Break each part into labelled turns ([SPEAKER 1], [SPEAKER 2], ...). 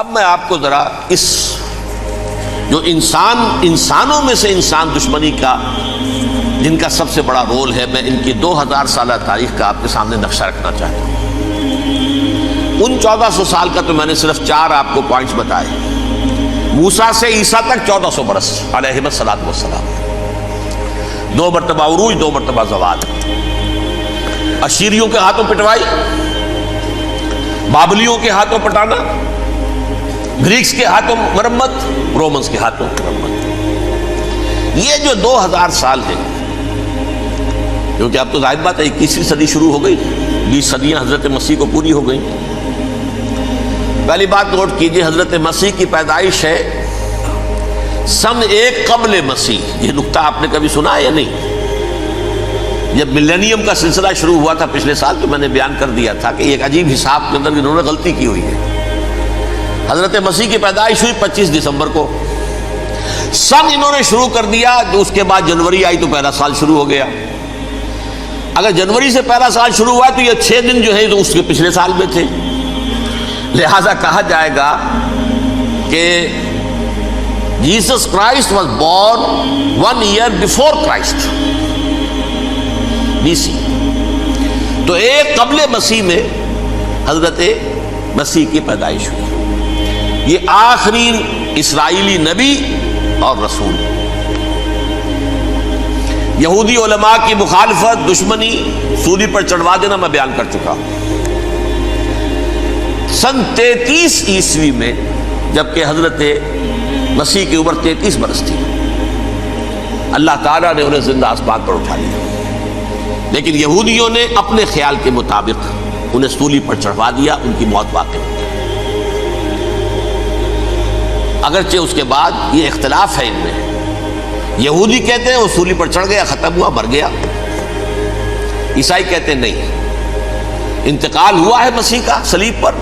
[SPEAKER 1] اب میں آپ کو ذرا اس جو انسانوں میں سے انسان دشمنی کا جن کا سب سے بڑا رول ہے، میں ان کی 2000 سالہ تاریخ کا آپ کے سامنے نقشہ رکھنا چاہتا ہوں۔ ان 1400 سال کا تو میں نے صرف 4 آپ کو پوائنٹس بتائے۔ موسیٰ سے عیسیٰ تک 1400 برس علیہ الصلوۃ والسلام، 2 مرتبہ عروج، 2 مرتبہ زوال، اشیریوں کے ہاتھوں پٹوائی، بابلیوں کے ہاتھوں پٹانا، گریکس کے ہاتھوں مرمت، رومنز کے ہاتھوں مرمت۔ یہ جو 2000 سال ہے، کیونکہ اب تو ظاہر بات ہے 21ویں صدی شروع ہو گئی، 20 صدیاں حضرت مسیح کو پوری ہو گئی۔ پہلی بات نوٹ کیجئے، حضرت مسیح کی پیدائش ہے سن 1 قبل مسیح۔ یہ نقطہ آپ نے کبھی سنا ہے یا نہیں؟ جب ملینیم کا سلسلہ شروع ہوا تھا پچھلے سال، تو میں نے بیان کر دیا تھا کہ ایک عجیب حساب کے اندر انہوں نے غلطی کی ہوئی ہے۔ حضرت مسیح کی پیدائش ہوئی 25 دسمبر کو، سن انہوں نے شروع کر دیا، جو اس کے بعد جنوری آئی تو پہلا سال شروع ہو گیا۔ اگر جنوری سے پہلا سال شروع ہوا تو یہ 6 دن جو ہے تو اس کے پچھلے سال میں تھے، لہذا کہا جائے گا کہ Jesus Christ was born 1 year before Christ, BC۔ تو 1 قبل مسیح میں حضرت مسیح کی پیدائش ہوئی۔ یہ آخری اسرائیلی نبی اور رسول۔ یہودی علماء کی مخالفت، دشمنی، سولی پر چڑھوا دینا میں بیان کر چکا ہوں۔ سن 33 عیسوی میں، جبکہ حضرت مسیح کی عمر 33 برس تھی، اللہ تعالیٰ نے انہیں زندہ آسمان پر اٹھا لیا، لیکن یہودیوں نے اپنے خیال کے مطابق انہیں سولی پر چڑھوا دیا، ان کی موت واقع ہو گئی۔ اگرچہ اس کے بعد یہ اختلاف ہے ان میں، یہودی کہتے ہیں وہ سولی پر چڑھ گیا، ختم ہوا، مر گیا، عیسائی کہتے ہیں نہیں، انتقال ہوا ہے مسیح کا صلیب پر،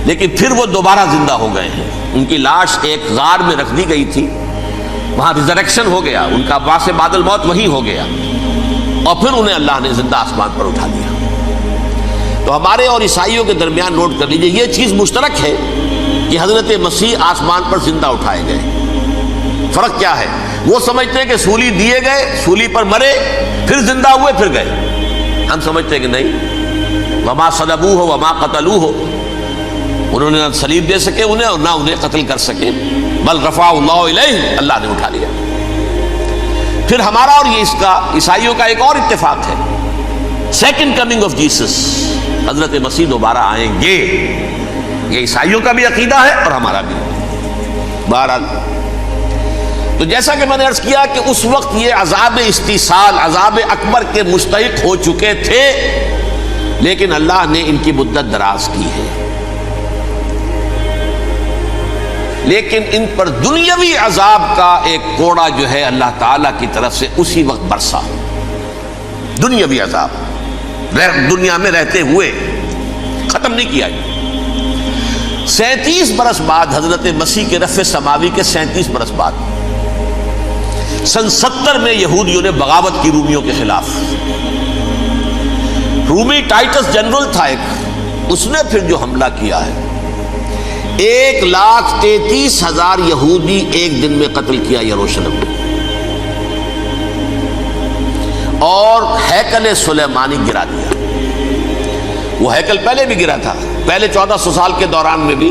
[SPEAKER 1] لیکن پھر وہ دوبارہ زندہ ہو گئے ہیں۔ ان کی لاش ایک غار میں رکھ دی گئی تھی، وہاں ریزریکشن ہو گیا، ان کا باعث بعد الموت وہی ہو گیا، اور پھر انہیں اللہ نے زندہ آسمان پر اٹھا دیا۔ تو ہمارے اور عیسائیوں کے درمیان نوٹ کر لیجئے، یہ چیز مشترک ہے کہ حضرت مسیح آسمان پر زندہ اٹھائے گئے۔ فرق کیا ہے؟ وہ سمجھتے ہیں کہ سولی دیے گئے، سولی پر مرے، پھر زندہ ہوئے، پھر گئے۔ ہم سمجھتے ہیں کہ نہیں، وما صلبوہ وما قتلوہ، انہوں نے نہ صلیب دے سکے انہیں اور نہ انہیں قتل کر سکے، بل رفع اللہ الیہ، اللہ نے اٹھا لیا۔ پھر ہمارا اور یہ اس کا عیسائیوں کا ایک اور اتفاق ہے، سیکنڈ کمنگ آف جیسس، حضرت مسیح دوبارہ آئیں گے۔ یہ عیسائیوں کا بھی عقیدہ ہے اور ہمارا بھی۔ بہرحال تو جیسا کہ میں نے عرض کیا کہ اس وقت یہ عذاب استیصال، عذاب اکبر کے مستحق ہو چکے تھے، لیکن اللہ نے ان کی مدت دراز کی ہے، لیکن ان پر دنیاوی عذاب کا ایک کوڑا جو ہے اللہ تعالیٰ کی طرف سے اسی وقت برسا۔ دنیاوی عذاب دنیا میں رہتے ہوئے ختم نہیں کیا۔ 37 برس بعد، حضرت مسیح کے رفع سماوی کے 37 برس بعد، سن 70 میں یہودیوں نے بغاوت کی رومیوں کے خلاف۔ رومی ٹائٹس جنرل تھا ایک، اس نے پھر جو حملہ کیا ہے، 1,33,000 یہودی ایک دن میں قتل کیا یروشلم میں، اور ہیکل سلیمانی گرا دیا۔ وہ ہیکل پہلے بھی گرا تھا، پہلے 1400 سال کے دوران میں بھی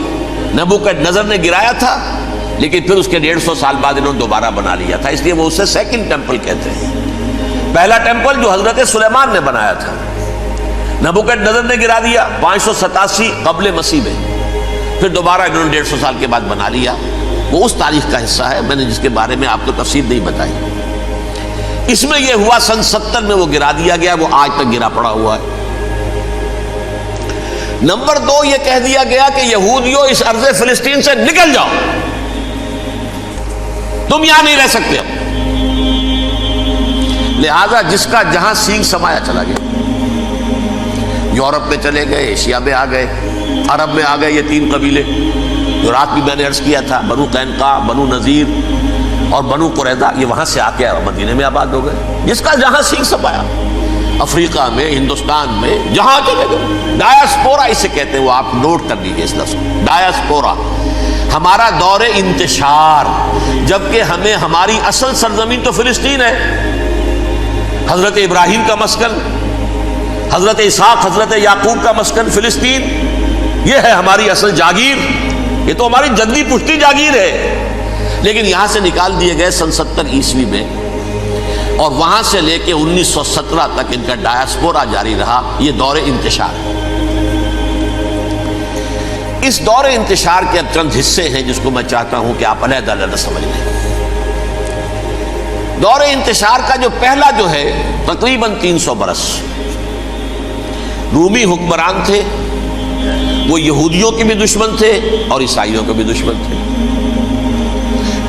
[SPEAKER 1] نبوکڈنیزر نے گرایا تھا، لیکن پھر اس کے 150 سال بعد انہوں نے دوبارہ بنا لیا تھا، اس لیے وہ اسے سیکنڈ ٹیمپل کہتے ہیں۔ پہلا ٹیمپل جو حضرت سلیمان نے بنایا تھا، نبوکڈنیزر نے گرا دیا 587 قبل مسیح میں، پھر دوبارہ انہوں نے 150 سال کے بعد بنا لیا۔ وہ اس تاریخ کا حصہ ہے، میں نے جس کے بارے میں آپ کو تفصیل نہیں بتائی۔ اس میں یہ ہوا سن 70 میں وہ گرا دیا گیا، وہ آج تک گرا پڑا ہوا ہے۔ نمبر 2، یہ کہہ دیا گیا کہ یہودیوں اس ارض فلسطین سے نکل جاؤ، تم یہاں نہیں رہ سکتے اب۔ لہذا جس کا جہاں سینگ سمایا چلا گیا، یورپ میں چلے گئے، ایشیا میں آ گئے، عرب میں آ گئے، یہ 3 قبیلے جو رات بھی میں نے عرض کیا تھا، بنو قینقاع، بنو نذیر اور بنو قریظہ، یہ وہاں سے آ کے مدینے میں آباد ہو گئے۔ جس کا جہاں سینگ سمایا، افریقہ میں، ہندوستان میں، جہاں چلے گئے۔ ڈایاسپورا اسے کہتے ہیں، وہ آپ نوٹ کر لیجیے اس لفظ ڈایاسپورا، ہمارا دور انتشار، جبکہ ہمیں ہماری اصل سرزمین تو فلسطین ہے، حضرت ابراہیم کا مسکن، حضرت اسحاق حضرت یعقوب کا مسکن فلسطین، یہ ہے ہماری اصل جاگیر، یہ تو ہماری جدی پشتی جاگیر ہے، لیکن یہاں سے نکال دیے گئے سن 70 عیسوی میں، اور وہاں سے لے کے 1917 تک ان کا ڈایاسپورا جاری رہا۔ یہ دور انتشار ہے۔ اس دور انتشار کے اب چند حصے ہیں جس کو میں چاہتا ہوں کہ آپ علیحدہ علیحدہ سمجھ لیں۔ دور انتشار کا جو پہلا جو ہے تقریباً 300 برس، رومی حکمران تھے، وہ یہودیوں کے بھی دشمن تھے اور عیسائیوں کے بھی دشمن تھے،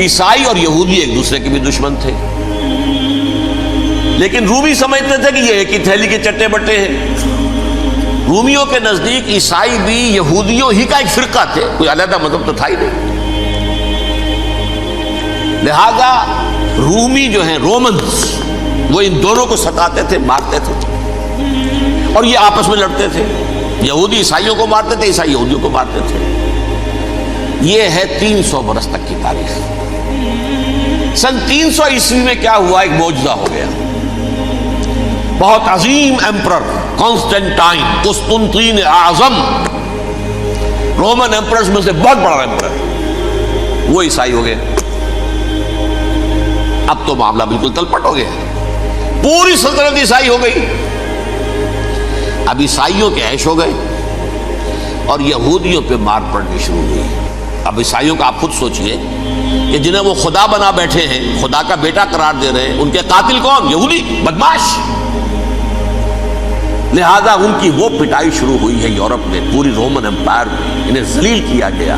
[SPEAKER 1] عیسائی اور یہودی ایک دوسرے کے بھی دشمن تھے، لیکن رومی سمجھتے تھے کہ یہ ایک ہی تھیلی کے چٹے بٹے ہیں۔ رومیوں کے نزدیک عیسائی بھی یہودیوں ہی کا ایک فرقہ تھے، کوئی علیحدہ مذہب تو تھا ہی نہیں، لہذا رومی جو ہیں رومنز وہ ان دونوں کو ستاتے تھے، مارتے تھے، اور یہ آپس میں لڑتے تھے، یہودی عیسائیوں کو مارتے تھے، عیسائی یہودیوں کو مارتے تھے۔ یہ ہے 300 برس تک کی تاریخ۔ سن 300 عیسوی میں کیا ہوا؟ ایک معجزہ ہو گیا۔ بہت عظیم ایمپرر کانسٹینٹائن، قسطنطین اعظم، رومن ایمپررز میں سے بہت بڑا ایمپرر، وہ عیسائی ہو گئے۔ اب تو معاملہ بالکل تلپٹ ہو گیا، پوری سلطنت عیسائی ہو گئی۔ اب عیسائیوں کے عیش ہو گئے اور یہودیوں پہ مار پڑنی شروع ہوئی۔ اب عیسائیوں کا آپ خود سوچئے کہ جنہیں وہ خدا بنا بیٹھے ہیں، خدا کا بیٹا قرار دے رہے ہیں، ان کے قاتل کون؟ یہودی بدماش۔ لہذا ان کی وہ پٹائی شروع ہوئی ہے یورپ میں، پوری رومن امپائر میں انہیں ذلیل کیا گیا،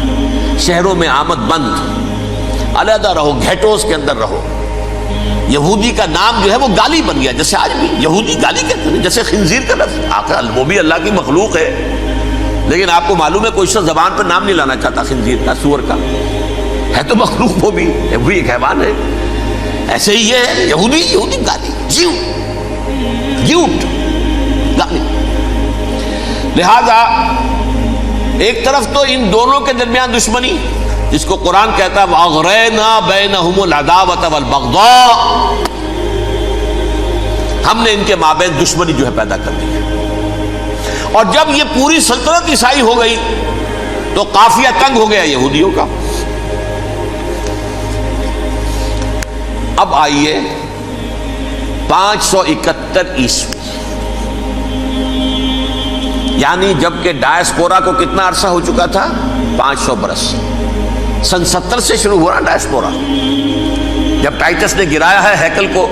[SPEAKER 1] شہروں میں آمد بند، علیحدہ رہو، گھیٹوز کے اندر رہو۔ یہودی کا نام جو ہے وہ گالی بن گیا، جیسے آج بھی یہودی گالی کہتے ہیں، جیسے خنزیر کا لفظ، آخر وہ بھی اللہ کی مخلوق ہے، لیکن آپ کو معلوم ہے کوئی شخص زبان پر نام نہیں لانا چاہتا خنزیر کا، سور کا، ہے تو مخلوق وہ بھی ایک حیوان ہے۔ ایسے ہی یہ ہے یہودی، یہودی گالی، جیوٹ گالی۔ لہذا ایک طرف تو ان دونوں کے درمیان دشمنی، جس کو قرآن کہتا ہے وَأَغْرَيْنَا بَيْنَهُمُ الْعَدَاوَةَ وَالْبَغْضَاءَ، ہم نے ان کے مابین دشمنی جو ہے پیدا کر دی ہے۔ اور جب یہ پوری سلطنت عیسائی ہو گئی تو قافیہ تنگ ہو گیا یہودیوں کا۔ اب آئیے 571 عیسوی، یعنی جبکہ ڈایاسپورا کو کتنا عرصہ ہو چکا تھا؟ 500 برس۔ سن 70 سے شروع ہوا ڈایاسپورا، جب ٹائٹس نے گرایا ہے ہیکل کو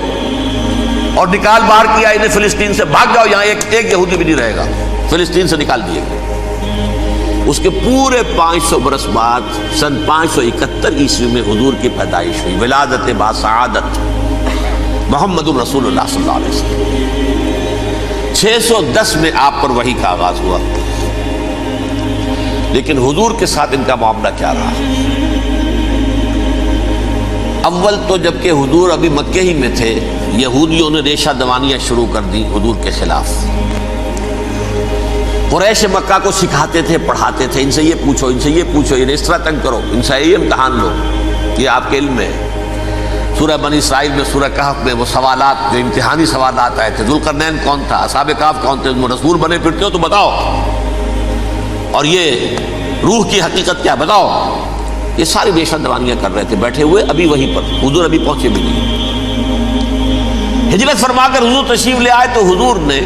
[SPEAKER 1] اور نکال باہر کیا انہیں فلسطین سے، بھاگ جاؤ یہاں ایک یہودی بھی نہیں رہے گا، فلسطین سے نکال دیے گئے۔ اس کے پورے 500 برس بعد سن 571 عیسوی میں حضور کی پیدائش ہوئی، ولادت باسعادت محمد رسول اللہ صلی اللہ علیہ وسلم۔ 610 میں آپ پر وحی کا آغاز ہوا، لیکن حضور کے ساتھ ان کا معاملہ کیا رہا؟ اول تو جبکہ حضور ابھی مکے ہی میں تھے، یہودیوں نے ریشہ دوانیاں شروع کر دی حضور کے خلاف۔ قریش مکہ کو سکھاتے تھے، پڑھاتے تھے، ان سے یہ پوچھو، ان سے یہ پوچھو، انہیں اس طرح تنگ کرو، ان سے یہ امتحان لو، یہ آپ کے علم میں ہے۔ سورہ بنی اسرائیل میں، سورہ کہف میں وہ سوالات، جو امتحانی سوالات آئے تھے، ذوالقرنین کون تھا، اصحاب کہف کون تھے، تم رسول بنے پھرتے ہو تو بتاؤ، اور یہ روح کی حقیقت کیا بتاؤ، یہ ساری ریشہ دوانیاں کر رہے تھے بیٹھے ہوئے، ابھی وہیں پر حضور ابھی پہنچے بھی نہیں۔ ہجرت فرما کر حضور تشریف لے آئے تو حضور نے،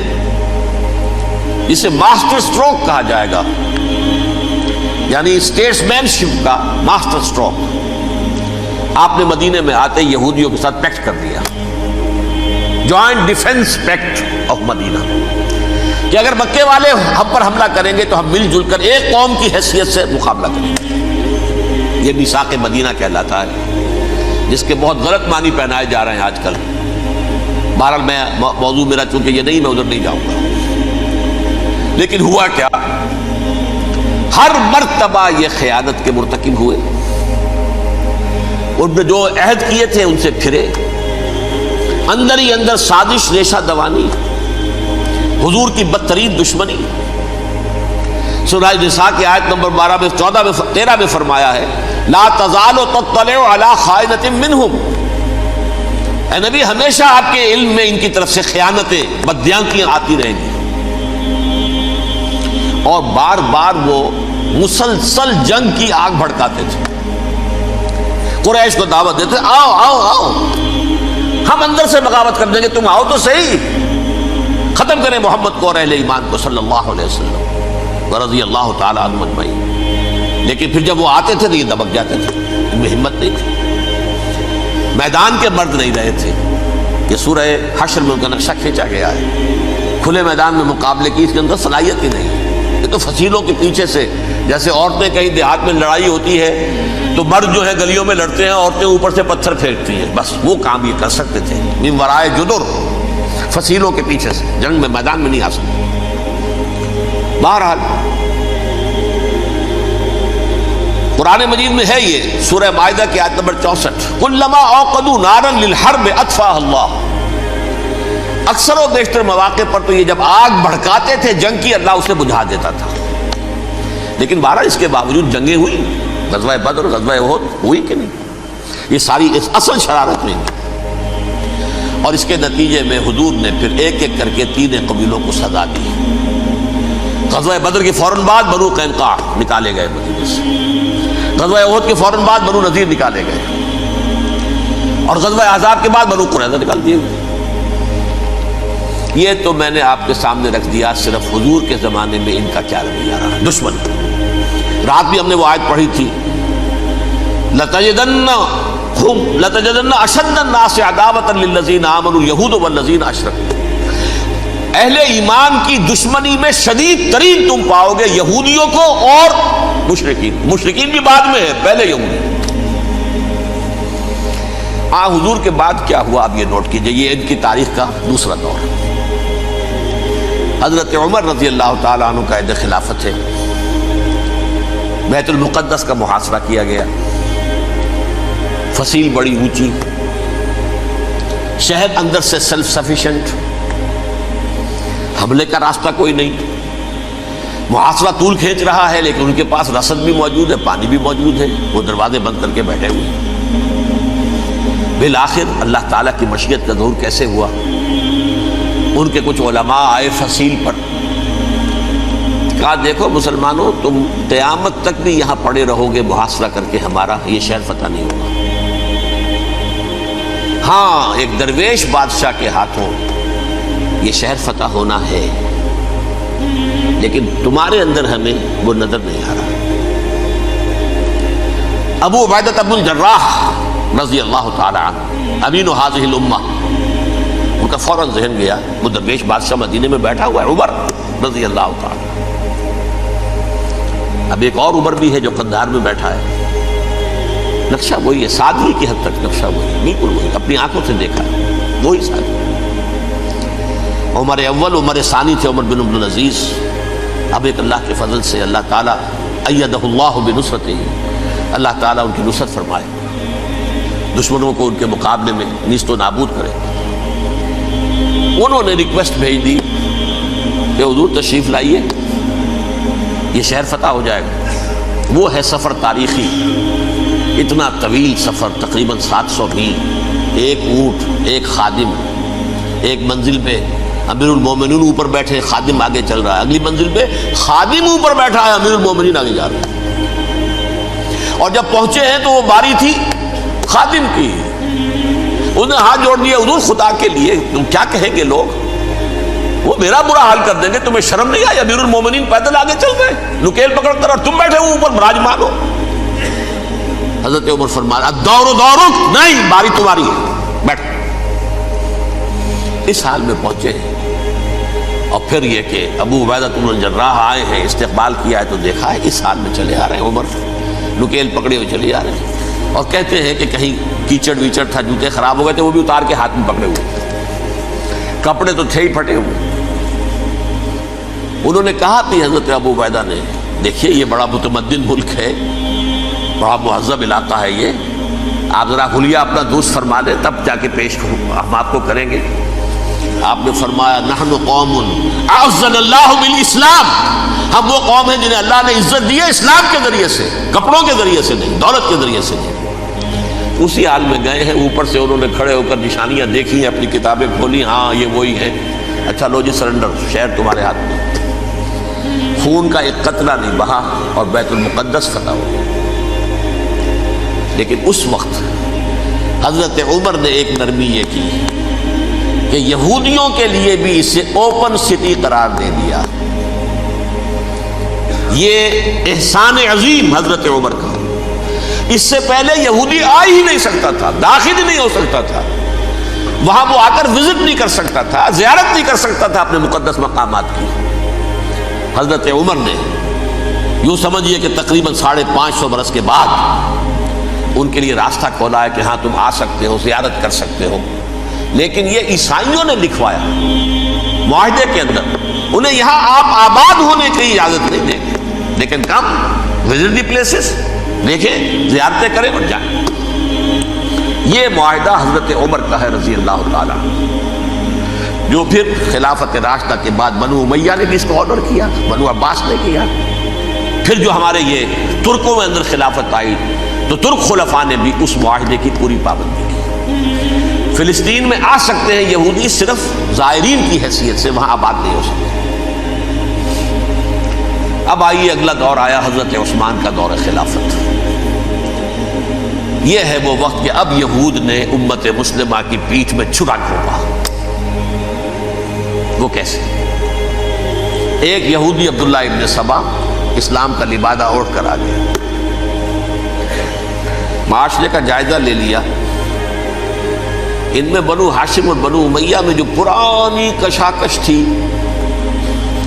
[SPEAKER 1] جسے ماسٹر سٹروک کہا جائے گا، یعنی اسٹیٹس مین شپ کا ماسٹر سٹروک، آپ نے مدینے میں آتے یہودیوں کے ساتھ پیکٹ کر دیا، جوائنٹ ڈیفنس پیکٹ آف مدینہ، کہ اگر مکے والے ہم پر حملہ کریں گے تو ہم مل جل کر ایک قوم کی حیثیت سے مقابلہ کریں گے۔ یہ میثاق مدینہ کہلاتا ہے، جس کے بہت غلط معنی پہنائے جا رہے ہیں آج کل۔ بہرحال میں موضوع میرا چونکہ یہ نہیں، میں ادھر نہیں جاؤں گا، لیکن ہوا کیا؟ ہر مرتبہ یہ خیانت کے مرتکب ہوئے، ان نے جو عہد کیے تھے ان سے پھرے، اندر ہی اندر سازش، ریشہ دوانی، حضور کی بدترین دشمنی۔ سورہ نساء کی آیت نمبر 12 میں 13 میں فرمایا ہے لا تزال تطلع علی خائنۃ منہم، اے نبی ہمیشہ آپ کے علم میں ان کی طرف سے خیانتیں، بددیانتیاں آتی رہیں گی. اور بار بار وہ مسلسل جنگ کی آگ بھڑکاتے تھے. قریش کو دعوت دیتے، آؤ آؤ آؤ ہم اندر سے بغاوت کر دیں گے، تم آؤ تو صحیح، ختم کریں محمد کو اور اہل ایمان کو صلی اللہ علیہ وسلم ورضی اللہ تعالی عنہم اجمعین. لیکن پھر جب وہ آتے تھے تو یہ دبک جاتے تھے، ان میں ہمت نہیں تھی، میدان کے مرد نہیں رہے تھے. یہ سورہ حشر میں ان کا نقشہ کھینچا گیا ہے. کھلے میدان میں مقابلے کی اس کے اندر صلاحیت ہی نہیں. یہ تو فصیلوں کے پیچھے سے، جیسے عورتیں کہیں دیہات میں لڑائی ہوتی ہے تو مرد جو ہے گلیوں میں لڑتے ہیں، عورتیں اوپر سے پتھر پھینکتی ہیں، بس وہ کام یہ کر سکتے تھے. من ورائے جدر، فصیلوں کے پیچھے سے، جنگ میں میدان میں نہیں آ سکتے. بہرحال قرآن مجید میں ہے یہ سورہ مائدہ کی آیت نمبر 64، کلما اوقدوا نارا للحرب اطفاها اللہ. اکثر و بیشتر مواقع پر تو یہ جب آگ بھڑکاتے تھے جنگ کی، اللہ اسے بجھا دیتا تھا. لیکن بہرحال اس کے باوجود جنگیں ہوئی، غزوہ بدر، غزوہ احد ہوئی کہ نہیں؟ یہ ساری اس اصل شرارت میں. اور اس کے نتیجے میں حضور نے پھر ایک ایک کر کے 3 قبیلوں کو سزا دی. غزوہ بدر کے فوراً بعد بنو قینقاع نکالے گئے مدینے سے، غزوہ احد کے فوراً بعد بنو نذیر نکالے گئے، اور غزوہ احزاب کے بعد بنو قریظہ نکال دیے گئے. یہ تو میں نے آپ کے سامنے رکھ دیا صرف حضور کے زمانے میں ان کا کیا رویہ رہا. دشمن، رات بھی ہم نے وہ آیت پڑھی تھی، لَتَجِدَنَّ أَشَدَّ النَّاسِ عَدَاوَةً لِلَّذِينَ آمَنُوا الْيَهُودُ وَالَّذِينَ أَشْرَكُوا. اہل ایمان کی دشمنی میں شدید ترین تم پاؤ گے یہودیوں کو اور مشرکین. مشرکین بھی بعد میں ہے، پہلے یہودی. حضور کے بعد کیا ہوا اب یہ نوٹ کیجئے، یہ ان کی تاریخ کا دوسرا دور. حضرت عمر رضی اللہ تعالیٰ عنہ کا عہد خلافت ہے. بیت المقدس کا محاصرہ کیا گیا، فصیل بڑی اونچی، شہر اندر سے سیلف سفیشینٹ، حملے کا راستہ کوئی نہیں. محاصرہ طول کھینچ رہا ہے لیکن ان کے پاس رسد بھی موجود ہے، پانی بھی موجود ہے، وہ دروازے بند کر کے بیٹھے ہوئے. بالآخر اللہ تعالیٰ کی مشیت کا ظہور کیسے ہوا؟ ان کے کچھ علماء آئے فصیل پر، کہا دیکھو مسلمانوں، تم قیامت تک بھی یہاں پڑے رہو گے محاصرہ کر کے، ہمارا یہ شہر فتح نہیں ہوگا. ہاں ایک درویش بادشاہ کے ہاتھوں یہ شہر فتح ہونا ہے، لیکن تمہارے اندر ہمیں وہ نظر نہیں آ رہا. ابو عبیدہ بن الجراح رضی اللہ تعالی عنہ، امین هذه الامہ، ان کا فوراً ذہن گیا وہ درویش بادشاہ مدینے میں بیٹھا ہوا ہے، عمر رضی اللہ تعالی. اب ایک اور عمر بھی ہے جو قندھار میں بیٹھا ہے. نقشہ وہی ہے، سادگی کی حد تک نقشہ وہی ہے، بالکل وہی، اپنی آنکھوں سے دیکھا ہے وہی سادگی. عمر اول، عمر ثانی تھے عمر بن عبد العزیز. اب ایک اللہ کے فضل سے اللہ تعالیٰ ایدہ اللہ بنصرتہ، اللہ تعالیٰ ان کی نصرت فرمائے، دشمنوں کو ان کے مقابلے میں نیست و نابود کرے. انہوں نے ریکویسٹ بھیج دی کہ حضور تشریف لائیے، یہ شہر فتح ہو جائے گا. وہ ہے سفر تاریخی، اتنا طویل سفر، تقریباً 700 میل، ایک اونٹ، ایک خادم، ایک منزل پہ امیر المومنین اوپر بیٹھے، خادم آگے چل رہا ہے، اگلی منزل پہ خادم اوپر بیٹھا ہے، امیر المومنین آگے جا رہے ہیں. اور جب پہنچے ہیں تو وہ باری تھی خادم کی. انہوں نے ہاتھ جوڑ دیا، حضور خدا کے لیے تم کیا کہیں گے لوگ، وہ میرا برا حال کر دیں گے، تمہیں شرم نہیں آئی؟ امیر المومنین پیدل آگے چل رہے ہیں نکیل پکڑ کر، اور تم بیٹھے ہو اوپر براجمان ہو. حضرت عمر فرمایا الدور دورک، نہیں باری تمہاری ہے، بیٹھ. اس حال میں پہنچے ہیں. اور پھر یہ کہ ابو عبیدہ بن الجراح آئے ہیں، استقبال کیا ہے تو دیکھا ہے اس حال میں چلے آ رہے ہیں. عمر نکیل پکڑے ہوئے چلے آ رہے ہیں، اور کہتے ہیں کہ کہیں کیچڑ ویچڑ تھا، جوتے خراب ہو گئے تھے، وہ بھی اتار کے ہاتھ میں پکڑے ہوئے، کپڑے تو تھے ہی پھٹے ہوئے. انہوں نے کہا کہ حضرت ابو عبیدہ نے، دیکھیے یہ بڑا متمدن ملک ہے، بڑا مہذب علاقہ ہے یہ، آپ ذرا حلیہ اپنا درست فرما دیں تب جا کے پیش ہم آپ کو کریں گے. آپ نے فرمایا نحن قوم اعزنا اللہ بالاسلام، ہم وہ قوم ہیں جنہیں اللہ نے عزت دی ہے اسلام کے ذریعے سے، کپڑوں کے ذریعے سے نہیں، دولت کے ذریعے سے نہیں۔ اسی حال میں گئے ہیں، اوپر سے انہوں نے کھڑے ہو کر نشانیاں دیکھی ہیں، اپنی کتابیں کھولی، ہاں یہ وہی ہیں، اچھا لو جی سرنڈر، شہر تمہارے ہاتھ میں۔ خون کا ایک قطرہ نہیں بہا اور بیت المقدس فتح ہو گیا۔ لیکن اس وقت حضرت عمر نے ایک نرمی یہ کی کہ یہودیوں کے لیے بھی اسے اوپن سٹی قرار دے دیا۔ یہ احسان عظیم حضرت عمر کا، اس سے پہلے یہودی آ ہی نہیں سکتا تھا، داخل ہی نہیں ہو سکتا تھا، وہاں وہ آ کر وزٹ نہیں کر سکتا تھا، زیارت نہیں کر سکتا تھا اپنے مقدس مقامات کی۔ حضرت عمر نے یوں سمجھیے کہ تقریباً 550 برس کے بعد ان کے لیے راستہ کھولا ہے کہ ہاں تم آ سکتے ہو، زیارت کر سکتے ہو۔ لیکن یہ عیسائیوں نے لکھوایا معاہدے کے اندر، انہیں یہاں آپ آباد ہونے کی اجازت نہیں دیں گے، لیکن کم وزٹ دی پلیسز، دیکھیں زیارتیں کریں اور جائیں۔ یہ معاہدہ حضرت عمر کا ہے رضی اللہ تعالیٰ، جو پھر خلافت راشدہ کے بعد بنو امیہ نے بھی اس کو آرڈر کیا، بنو عباس نے کیا، پھر جو ہمارے یہ ترکوں میں اندر خلافت آئی تو ترک خلفاء نے بھی اس معاہدے کی پوری پابندی کی۔ فلسطین میں آ سکتے ہیں یہودی، صرف زائرین کی حیثیت سے، وہاں آباد نہیں ہو سکتے۔ اب آئیے اگلا دور آیا حضرت عثمان کا دور خلافت۔ یہ ہے وہ وقت کہ اب یہود نے امت مسلمہ کی پیٹھ میں چھرا گھونپا۔ وہ کیسے؟ ایک یہودی عبداللہ ابن سبا اسلام کا لبادہ اوڑھ کر آ گیا، معاشرے کا جائزہ لے لیا، ان میں بنو ہاشم اور بنو امیہ میں جو پرانی کشاکش تھی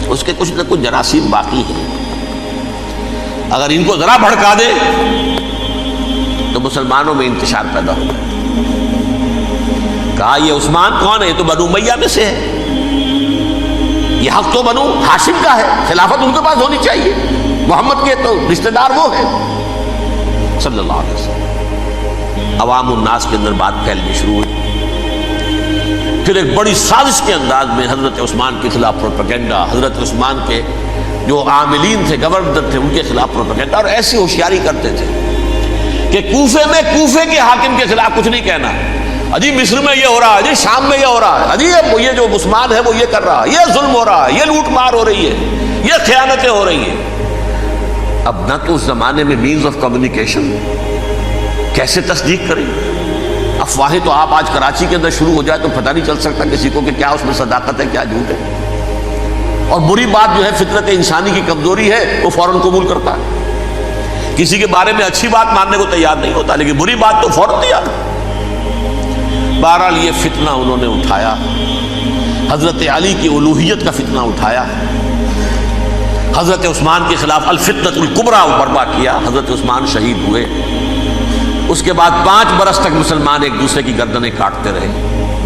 [SPEAKER 1] اس کے کچھ نہ کچھ جراثیم باقی ہیں، اگر ان کو ذرا بھڑکا دے تو مسلمانوں میں انتشار پیدا ہو گیا۔ کہا یہ عثمان کون ہے؟ یہ تو بنو امیہ میں سے ہے، یہ حق تو بنو ہاشم کا ہے، خلافت ان کے پاس ہونی چاہیے، محمد کے تو رشتہ دار وہ ہیں صلی اللہ علیہ وسلم۔ عوام الناس کے اندر بات پھیلنی شروع ہوئی، پھر ایک بڑی سازش کے انداز میں حضرت عثمان کے خلاف پروپیگنڈا، حضرت عثمان کے جو عاملین تھے، گورنر تھے، ان کے خلاف پروپیگنڈا، اور ایسی ہوشیاری کرتے تھے کہ کوفے میں کوفے کے حاکم کے خلاف کچھ نہیں کہنا، اجی مصر میں یہ ہو رہا ہے، اجی شام میں یہ ہو رہا ہے، اجی یہ جو عثمان ہے وہ یہ کر رہا ہے، یہ ظلم ہو رہا ہے، یہ لوٹ مار ہو رہی ہے، یہ خیانتیں ہو رہی ہیں۔ اب نہ تو اس زمانے میں مینز آف کمیونیکیشن، کیسے تصدیق کریں؟ افواہیں تو آپ آج کراچی کے اندر شروع ہو جائے تو پتہ نہیں چل سکتا کسی کو کہ کیا اس میں صداقت ہے، کیا جھوٹ ہے، اور بری بات جو ہے فطرت انسانی کی کمزوری ہے، وہ فوراً قبول کرتا ہے، کسی کے بارے میں اچھی بات ماننے کو تیار نہیں ہوتا، لیکن بری بات تو فوراً تیار۔ بہرحال یہ فتنہ انہوں نے اٹھایا، حضرت علی کی الوہیت کا فتنہ اٹھایا، حضرت عثمان کے خلاف الفتنۃ الکبریٰ برپا کیا، حضرت عثمان شہید ہوئے۔ اس کے بعد 5 برس تک مسلمان ایک دوسرے کی گردنیں کاٹتے رہے،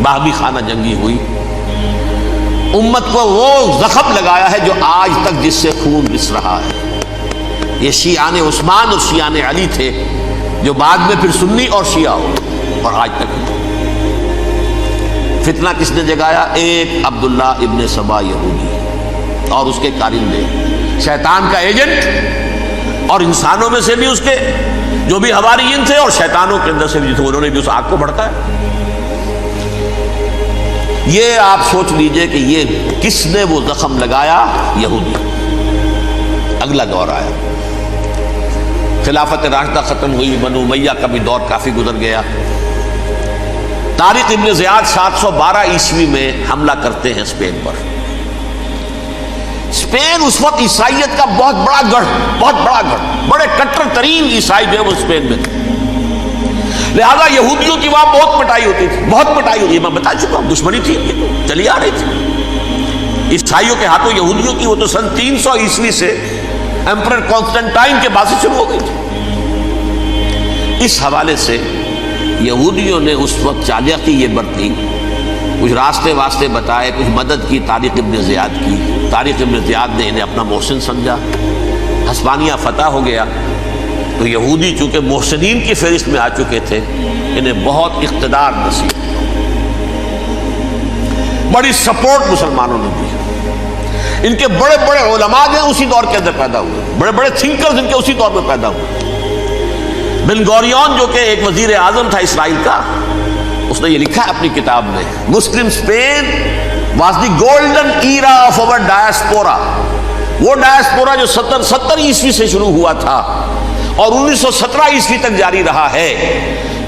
[SPEAKER 1] باہمی خانہ جنگی ہوئی، امت کو وہ زخم لگایا ہے جو آج تک جس سے خون رس رہا ہے۔ یہ شیعان عثمان اور شیعان علی تھے جو بعد میں پھر سنی اور شیعہ ہو، اور آج تک فتنہ کس نے جگایا؟ ایک عبداللہ ابن سبا یہودی اور اس کے کارندے، شیطان کا ایجنٹ، اور انسانوں میں سے بھی اس کے جو بھی حواریین تھے اور شیطانوں کے اندر سے بھی تھے، انہوں نے بھی اس آگ کو بھڑکایا۔ یہ آپ سوچ لیجئے کہ یہ کس نے وہ زخم لگایا؟ یہودی۔ اگلا دور آیا، خلافت راشدہ ختم ہوئی، بنو امیہ کا بھی دور کافی گزر گیا۔ طارق ابن زیاد 712 عیسوی میں حملہ کرتے ہیں اسپین پر۔ اسپین اس وقت عیسائیت کا بہت بڑا گڑھ، بڑے کٹر ترین عیسائی جو ہے وہ اسپین میں تھے، لہذا یہودیوں کی وہاں بہت پٹائی ہوتی تھی، میں بتا چکا ہوں، دشمنی تھی، یہ تو چلی آ رہی تھی عیسائیوں کے ہاتھوں یہودیوں کی، وہ تو سن 300 عیسوی سے ایمپرر کانسٹنٹائن کے بعد سے شروع ہو گئی تھی۔ اس حوالے سے یہودیوں نے اس وقت چالاکی یہ برتی، کچھ راستے واسطے بتائے، کچھ مدد کی طارق ابن زیاد کی۔ طارق ابن زیاد نے انہیں اپنا محسن سمجھا، ہسپانیہ فتح ہو گیا تو یہودی چونکہ محسنین کی فہرست میں آ چکے تھے، انہیں بہت اقتدار نصیب۔ بڑی سپورٹ مسلمانوں نے دی. ان کے بڑے بڑے علماء جو اسی دور کے اندر پیدا ہوئے, بڑے بڑے تھنکرز ان کے اسی دور میں پیدا ہوئے. بن گوریون جو کہ ایک وزیر اعظم تھا اسرائیل کا, اس نے یہ لکھا ہے اپنی کتاب میں, Muslim Spain was the golden era of our diaspora. وہ ڈائسپورا جو 70 عیسوی سے شروع ہوا تھا اور 1917 عیسوی تک جاری رہا ہے,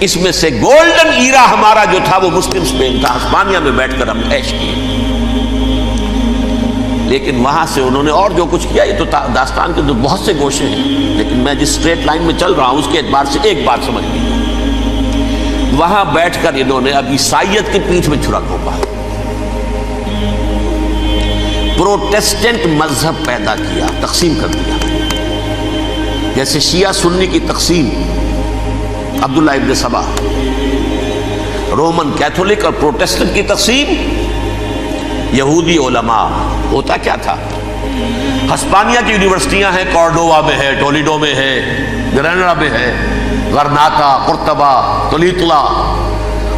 [SPEAKER 1] اس میں سے گولڈن ایرا ہمارا جو تھا وہ مسلم اسپین تھا. ہسپانیہ میں بیٹھ کر ہم عیش کیے. لیکن وہاں سے انہوں نے اور جو کچھ کیا, یہ تو داستان کے بہت سے گوشے ہیں, لیکن میں جس اسٹریٹ لائن میں چل رہا ہوں اس کے اعتبار سے ایک بات سمجھ لیجیے. وہاں بیٹھ کر انہوں نے اب عیسائیت کی پیٹھ میں چھرا گھونپا, پروٹیسٹنٹ مذہب پیدا کیا, تقسیم کر دیا. جیسے شیعہ سنی کی تقسیم, عبداللہ ابن سبا, رومن کیتھولک اور پروٹیسٹنٹ کی تقسیم, یہودی علماء. ہوتا کیا تھا, ہسپانیہ کی یونیورسٹیاں ہیں, کارڈووا میں ہے, ٹولیڈو میں ہے, گریناڈا میں ہے, غرناطہ, قرطبہ, تولیتلا,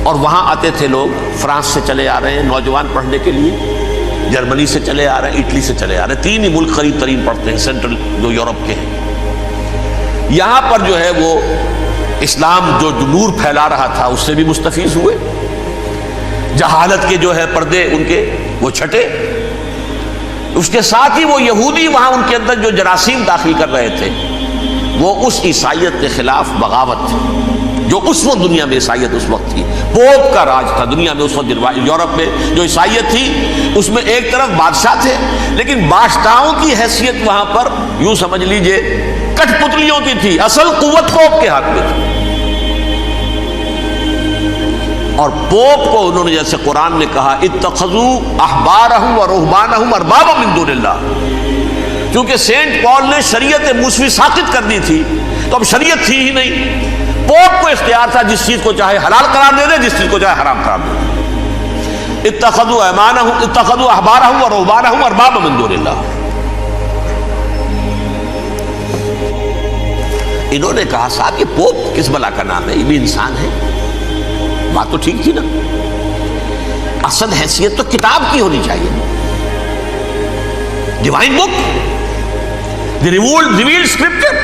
[SPEAKER 1] اور وہاں آتے تھے لوگ. فرانس سے چلے آ رہے ہیں نوجوان پڑھنے کے لیے, جرمنی سے چلے آ رہے ہیں, اٹلی سے چلے آ رہے ہیں. 3 ہی ملک قریب ترین پڑھتے ہیں سینٹرل جو یورپ کے ہیں. یہاں پر جو ہے وہ اسلام جو نور پھیلا رہا تھا اس سے بھی مستفیض ہوئے. جہالت کے جو ہے پردے ان کے وہ چھٹے. اس کے ساتھ ہی وہ یہودی وہاں ان کے اندر جو جراثیم داخل کر رہے تھے وہ اس عیسائیت کے خلاف بغاوت تھی جو اس وقت دنیا میں عیسائیت اس وقت تھی. پوپ کا راج تھا دنیا میں اس وقت. یورپ میں جو عیسائیت تھی اس میں ایک طرف بادشاہ تھے, لیکن بادشاہوں کی حیثیت وہاں پر یوں سمجھ لیجئے کٹ پتلیوں کی تھی. اصل قوت پوپ کے ہاتھ میں تھی. اور پوپ کو انہوں نے جیسے قرآن نے کہا اتخذوا احبارهم ورهبانهم اربابا من دون اللہ, کیونکہ سینٹ پال نے شریعت موسوی ساقط کر دی تھی تو اب شریعت تھی ہی نہیں. پوپ کو اختیار تھا جس چیز کو چاہے حلال قرار دے دے, جس چیز کو چاہے حرام قرار دے دے. اتخذوا احبارهم ورهبانهم اربابا من دون اللہ. انہوں نے کہا صاحب یہ پوپ کس بلا کا نام ہے, یہ بھی انسان ہے. بات تو ٹھیک تھی نا, اصل حیثیت تو کتاب کی ہونی چاہیے, ڈیوائن بک, دی ریویلڈ اسکرپچر.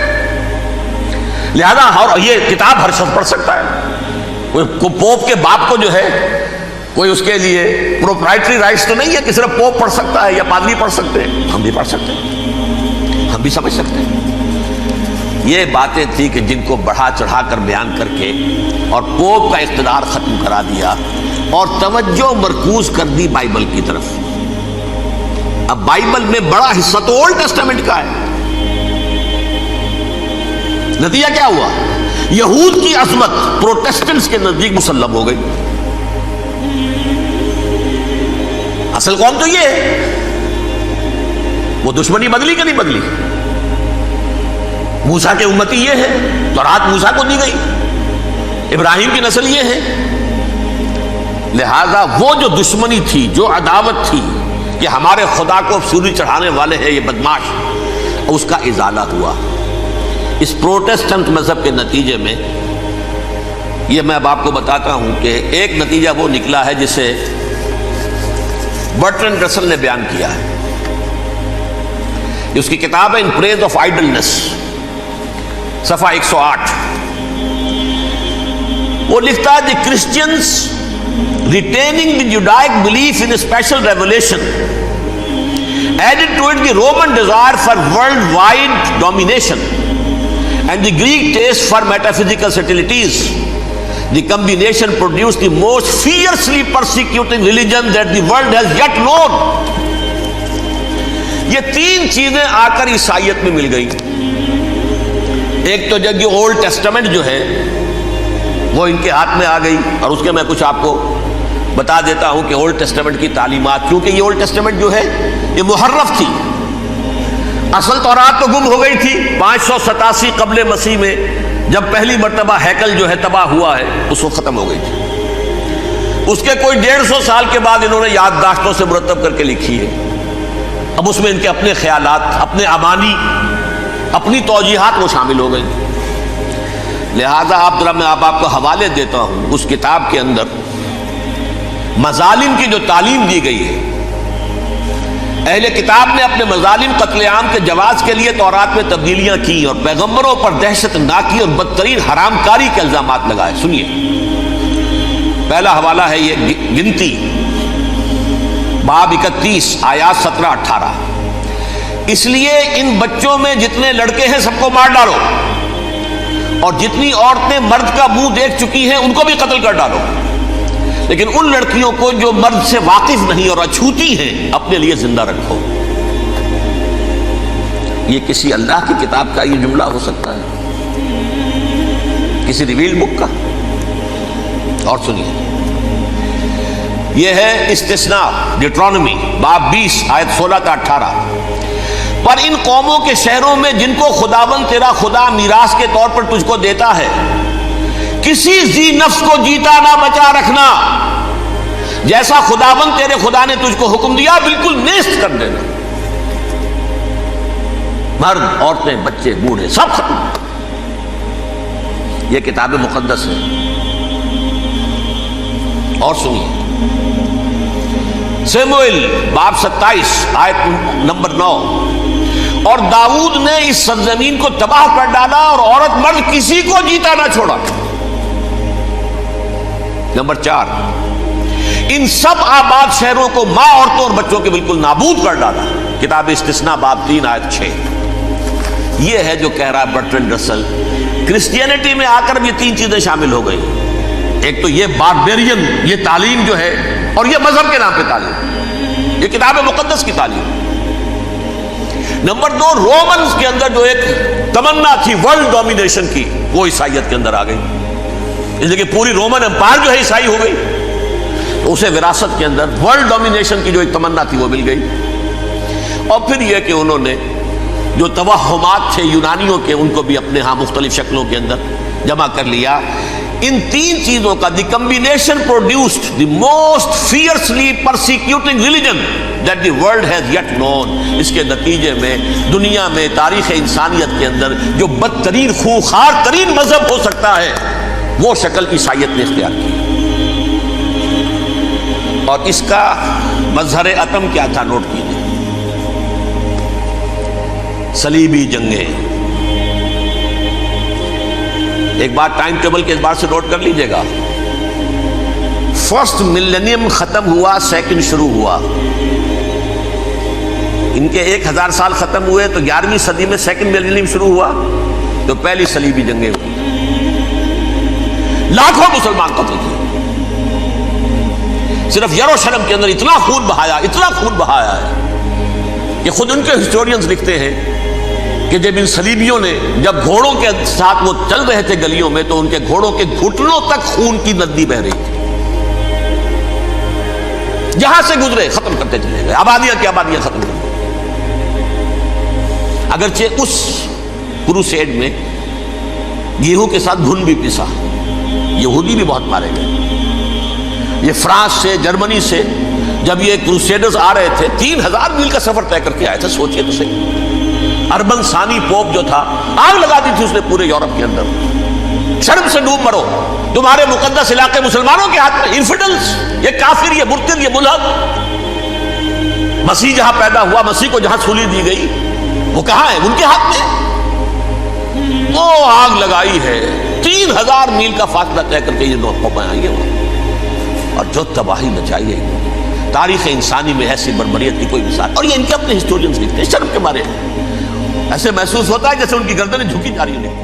[SPEAKER 1] لہذا اور یہ کتاب ہر شخص پڑھ سکتا ہے. کوئی پوپ کے باپ کو جو ہے کوئی اس کے لیے پروپرائٹری رائٹس تو نہیں ہے کہ صرف پوپ پڑھ سکتا ہے یا پادری پڑھ سکتے ہیں. ہم بھی پڑھ سکتے ہیں, ہم بھی سمجھ سکتے ہیں. یہ باتیں تھی کہ جن کو بڑھا چڑھا کر بیان کر کے اور پوپ کا اقتدار ختم کرا دیا اور توجہ مرکوز کر دی بائبل کی طرف. اب بائبل میں بڑا حصہ تو اولڈ ٹیسٹامنٹ کا ہے. نتیجہ کیا ہوا, یہود کی عظمت پروٹیسٹنٹس کے نزدیک مسلم ہو گئی. اصل قوم تو یہ ہے, وہ دشمنی بدلی کہ نہیں بدلی. موسیٰ کے امتی یہ ہے, تورات موسیٰ کو دی گئی, ابراہیم کی نسل یہ ہے. لہذا وہ جو دشمنی تھی, جو عداوت تھی کہ ہمارے خدا کو سولی چڑھانے والے ہیں یہ بدماش, اس کا ازالہ ہوا اس پروٹیسٹنٹ مذہب کے نتیجے میں. یہ میں اب آپ کو بتاتا ہوں کہ ایک نتیجہ وہ نکلا ہے جسے برٹرنڈ رسل نے بیان کیا ہے. اس کی کتاب ہے ان پریز آف آئیڈلنس, صفحہ 108. وہ لکھتا ہے the Christians retaining the Judaic belief in special revelation added to it the Roman desire for worldwide domination and the Greek taste for metaphysical subtleties. The combination produced the most fiercely persecuting religion that the world has yet known. یہ 3 چیزیں آ کر عیسائیت میں مل گئی. ایک تو جب یہ اولڈ ٹیسٹامنٹ جو ہے وہ ان کے ہاتھ میں آ گئی, اور اس کے میں کچھ آپ کو بتا دیتا ہوں کہ اولڈ ٹیسٹامنٹ کی تعلیمات, کیونکہ یہ اولڈ ٹیسٹامنٹ جو ہے یہ محرف تھی. اصل تورات تو گم ہو گئی تھی 587 قبل مسیح میں, جب پہلی مرتبہ ہیکل جو ہے تباہ ہوا ہے, اس وقت ختم ہو گئی تھی. اس کے کوئی 150 سال کے بعد انہوں نے یادداشتوں سے مرتب کر کے لکھی ہے. اب اس میں ان کے اپنے خیالات, اپنے امانی, اپنی توجیحات وہ شامل ہو گئی. لہذا آپ ذرا میں آپ کو حوالے دیتا ہوں. اس کتاب کے اندر مظالم کی جو تعلیم دی گئی ہے، اہل کتاب نے اپنے مظالم قتل عام کے جواز کے لیے تورات میں تبدیلیاں کی اور پیغمبروں پر دہشت ناکی اور بدترین حرام کاری کے الزامات لگائے۔ سنیے، پہلا حوالہ ہے یہ گنتی باب 31 آیات 17-18۔ اس لیے ان بچوں میں جتنے لڑکے ہیں سب کو مار ڈالو، اور جتنی عورتیں مرد کا منہ دیکھ چکی ہیں ان کو بھی قتل کر ڈالو، لیکن ان لڑکیوں کو جو مرد سے واقف نہیں اور اچھوتی ہیں اپنے لیے زندہ رکھو۔ یہ کسی اللہ کی کتاب کا یہ جملہ ہو سکتا ہے؟ کسی ریویل بک کا؟ اور سنیے، یہ ہے استثناء ڈیٹرانومی باب 20 آیت 16-18۔ پر ان قوموں کے شہروں میں جن کو خداوند تیرا خدا میراث کے طور پر تجھ کو دیتا ہے، کسی ذی نفس کو جیتا نہ بچا رکھنا، جیسا خداوند تیرے خدا نے تجھ کو حکم دیا بالکل نیست کر دینا۔ مرد، عورتیں، بچے، بوڑھے سب ختم۔ یہ کتاب مقدس ہے۔ اور سنیے، سموئیل باب 27 آیت نمبر 9۔ اور داؤد نے اس سرزمین کو تباہ کر ڈالا اور عورت مرد کسی کو جیتا نہ چھوڑا۔ نمبر 4، ان سب آباد شہروں کو ماں، عورتوں اور بچوں کے بالکل نابود کر ڈالا۔ کتاب استثناء باب 3 آیت 6۔ یہ ہے جو کہہ رہا ہے برٹرنڈ رسل، کرسچینٹی میں آ کر بھی 3 چیزیں شامل ہو گئی۔ ایک تو یہ باربیرین یہ تعلیم جو ہے، اور یہ مذہب کے نام پہ تعلیم، یہ کتاب مقدس کی تعلیم۔ نمبر 2، رومنز کے اندر جو ایک تمنا تھی ورلڈ ڈومینیشن کی، وہ عیسائیت کے اندر آ گئی، اس لیے کہ پوری رومن امپائر جو ہے عیسائی ہو گئی، تو اسے وراثت کے اندر ورلڈ ڈومینیشن کی جو ایک تمنا تھی وہ مل گئی۔ اور پھر یہ کہ انہوں نے جو توہمات تھے یونانیوں کے، ان کو بھی اپنے ہاں مختلف شکلوں کے اندر جمع کر لیا۔ ان 3 چیزوں کا the combination produced the most fiercely persecuting religion that the world has yet known. اس کے نتیجے میں دنیا میں تاریخ انسانیت کے اندر جو بدترین خوخار ترین مذہب ہو سکتا ہے وہ شکل عیسائیت نے اختیار کی۔ اور اس کا مظہر عتم کیا تھا؟ نوٹ کیجیے، صلیبی جنگیں۔ ایک بات ٹائم ٹیبل کے اعتبار سے نوٹ کر لیجئے گا، فرسٹ ملینیم ختم ہوا، سیکنڈ شروع ہوا۔ ان کے 1000 سال ختم ہوئے تو 11ویں صدی میں سیکنڈ ملینیم شروع ہوا، تو پہلی صلیبی جنگیں ہوئی، لاکھوں مسلمان قتل کیے۔ صرف یروشلم کے اندر اتنا خون بہایا ہے کہ خود ان کے ہسٹورینز لکھتے ہیں کہ جب ان صلیبیوں نے جب گھوڑوں کے ساتھ وہ چل رہے تھے گلیوں میں، تو ان کے گھوڑوں کے گھٹنوں تک خون کی ندی بہ رہی تھی۔ جہاں سے گزرے ختم کرتے چلے گئے، آبادیاں کی آبادیاں ختم کر دی۔ اگرچہ اس کروسیڈ میں گیہوں کے ساتھ گھن بھی پسا، یہودی بھی بہت مارے گئے۔ یہ فرانس سے، جرمنی سے جب یہ کروسیڈرز آ رہے تھے، 3000 میل کا سفر طے کر کے آئے تھے۔ سوچئے تو صحیح، اربن ثانی پوپ جو تھا، آگ لگا دی تھی اس نے پورے یورپ کے اندر، شرم سے ڈوب مرو، تمہارے مقدس علاقے مسلمانوں کے ہاتھ میں، انفیڈلز، یہ کافر، یہ مرتد، یہ ملحد۔ مسیح جہاں پیدا ہوا، مسیح کو جہاں سولی دی گئی، وہ کہاں ہے؟ ان کے ہاتھ میں۔ وہ آگ لگائی ہے، 3000 میل کا فاصلہ طے کر کے یہ قومیں آئی ہیں، اور جو تباہی مچائی ہے تاریخ انسانی میں ایسی بربریت کی کوئی مثال۔ اور یہ ان کے اپنے ہسٹورینز لکھتے ہیں، شرم کے مارے ایسے محسوس ہوتا ہے جیسے ان کی گردنیں جھکی جا رہی ہیں۔